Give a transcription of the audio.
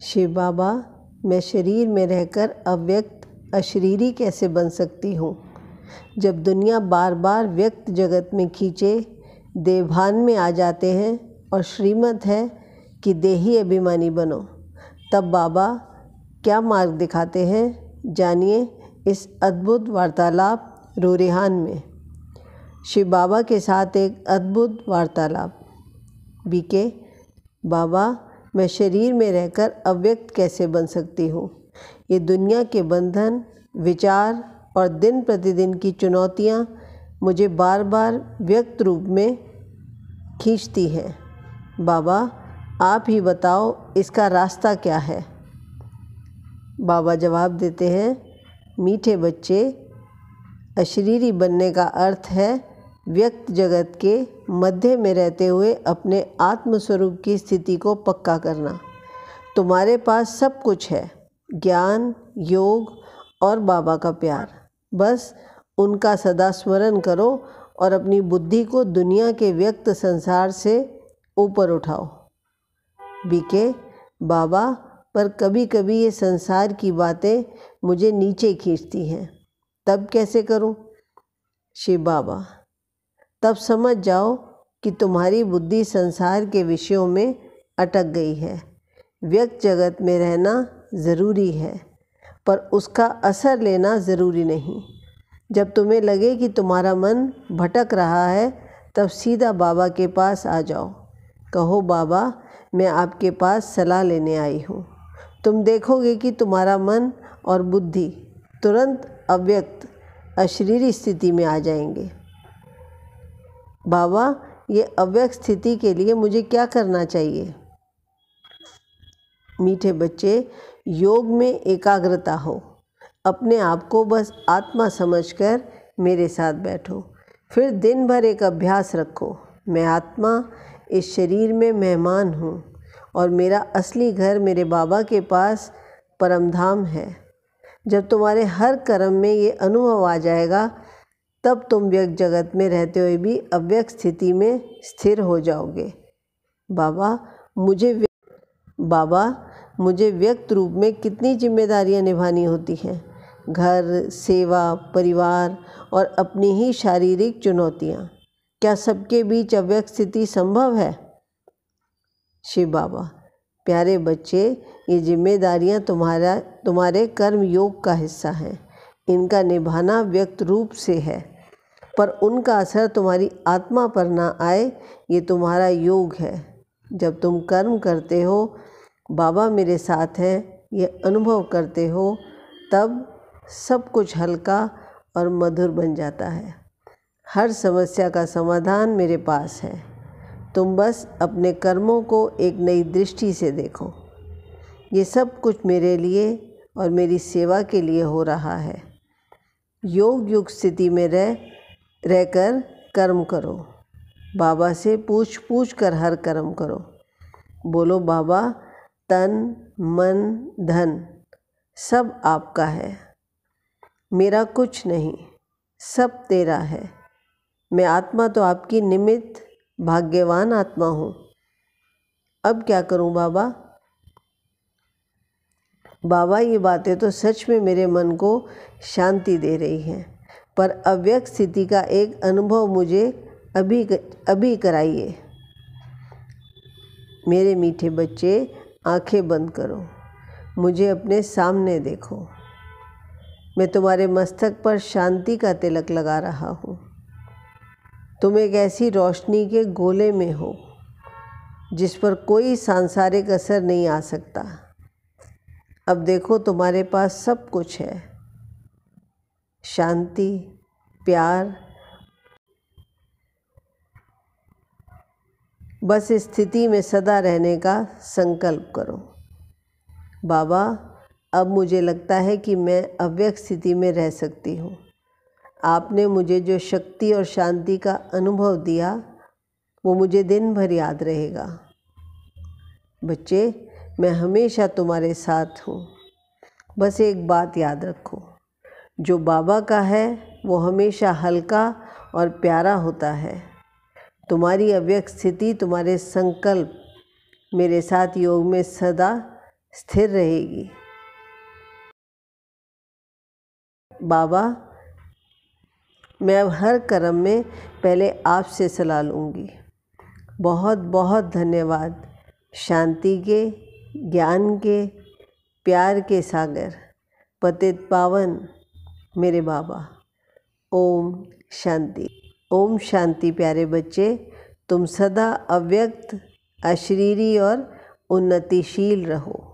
शिव बाबा, मैं शरीर में रहकर अव्यक्त अशरीरी कैसे बन सकती हूँ? जब दुनिया बार बार व्यक्त जगत में खींचे देवभान में आ जाते हैं और श्रीमत है कि देही अभिमानी बनो, तब बाबा क्या मार्ग दिखाते हैं, जानिए इस अद्भुत वार्तालाप रूरेहान में। शिव बाबा के साथ एक अद्भुत वार्तालाप। बीके, बाबा, मैं शरीर में रहकर अव्यक्त कैसे बन सकती हूँ? ये दुनिया के बंधन, विचार और दिन प्रतिदिन की चुनौतियाँ मुझे बार बार व्यक्त रूप में खींचती हैं। बाबा, आप ही बताओ इसका रास्ता क्या है? बाबा जवाब देते हैं, मीठे बच्चे, अशरीरी बनने का अर्थ है व्यक्त जगत के मध्य में रहते हुए अपने आत्मस्वरूप की स्थिति को पक्का करना। तुम्हारे पास सब कुछ है, ज्ञान, योग और बाबा का प्यार। बस उनका सदा स्मरण करो और अपनी बुद्धि को दुनिया के व्यक्त संसार से ऊपर उठाओ। बीके, बाबा, पर कभी कभी ये संसार की बातें मुझे नीचे खींचती हैं, तब कैसे करूं? शिव बाबा, तब समझ जाओ कि तुम्हारी बुद्धि संसार के विषयों में अटक गई है। व्यक्त जगत में रहना ज़रूरी है, पर उसका असर लेना ज़रूरी नहीं। जब तुम्हें लगे कि तुम्हारा मन भटक रहा है, तब सीधा बाबा के पास आ जाओ। कहो, बाबा, मैं आपके पास सलाह लेने आई हूँ। तुम देखोगे कि तुम्हारा मन और बुद्धि तुरंत अव्यक्त अशरीरी स्थिति में आ जाएंगे। बाबा, ये अव्यक्त स्थिति के लिए मुझे क्या करना चाहिए? मीठे बच्चे, योग में एकाग्रता हो। अपने आप को बस आत्मा समझकर मेरे साथ बैठो। फिर दिन भर एक अभ्यास रखो, मैं आत्मा इस शरीर में मेहमान हूँ और मेरा असली घर मेरे बाबा के पास परमधाम है। जब तुम्हारे हर कर्म में ये अनुभव आ जाएगा, तब तुम व्यक्त जगत में रहते हुए भी अव्यक्त स्थिति में स्थिर हो जाओगे। बाबा, मुझे व्यक्त रूप में कितनी जिम्मेदारियां निभानी होती हैं? घर, सेवा, परिवार और अपनी ही शारीरिक चुनौतियां। क्या सबके बीच अव्यक्त स्थिति संभव है? शिव बाबा, प्यारे बच्चे, ये जिम्मेदारियां तुम्हारे कर्म योग का हिस्सा हैं। इनका निभाना व्यक्त रूप से है, पर उनका असर तुम्हारी आत्मा पर ना आए, ये तुम्हारा योग है। जब तुम कर्म करते हो, बाबा मेरे साथ हैं, ये अनुभव करते हो, तब सब कुछ हल्का और मधुर बन जाता है। हर समस्या का समाधान मेरे पास है। तुम बस अपने कर्मों को एक नई दृष्टि से देखो। ये सब कुछ मेरे लिए और मेरी सेवा के लिए हो रहा है। योग युक्त स्थिति में रहकर कर्म करो। बाबा से पूछ कर हर कर्म करो। बोलो, बाबा, तन, मन, धन सब आपका है, मेरा कुछ नहीं, सब तेरा है। मैं आत्मा तो आपकी निमित्त भाग्यवान आत्मा हूँ। अब क्या करूँ बाबा? बाबा, ये बातें तो सच में मेरे मन को शांति दे रही हैं, पर अव्यक्त स्थिति का एक अनुभव मुझे अभी कराइए। मेरे मीठे बच्चे, आंखें बंद करो, मुझे अपने सामने देखो। मैं तुम्हारे मस्तक पर शांति का तिलक लगा रहा हूँ। तुम एक ऐसी रोशनी के गोले में हो जिस पर कोई सांसारिक असर नहीं आ सकता। अब देखो, तुम्हारे पास सब कुछ है, शांति, प्यार। बस इस स्थिति में सदा रहने का संकल्प करो। बाबा, अब मुझे लगता है कि मैं अव्यक्त स्थिति में रह सकती हूँ। आपने मुझे जो शक्ति और शांति का अनुभव दिया, वो मुझे दिन भर याद रहेगा। बच्चे, मैं हमेशा तुम्हारे साथ हूँ। बस एक बात याद रखो, जो बाबा का है वो हमेशा हल्का और प्यारा होता है। तुम्हारी अव्यक्त स्थिति, तुम्हारे संकल्प मेरे साथ योग में सदा स्थिर रहेगी। बाबा, मैं अब हर कर्म में पहले आपसे सलाह लूँगी। बहुत बहुत धन्यवाद शांति के, ज्ञान के, प्यार के सागर, पतित पावन मेरे बाबा। ओम शांति। ओम शांति। प्यारे बच्चे, तुम सदा अव्यक्त, अशरीरी और उन्नतिशील रहो।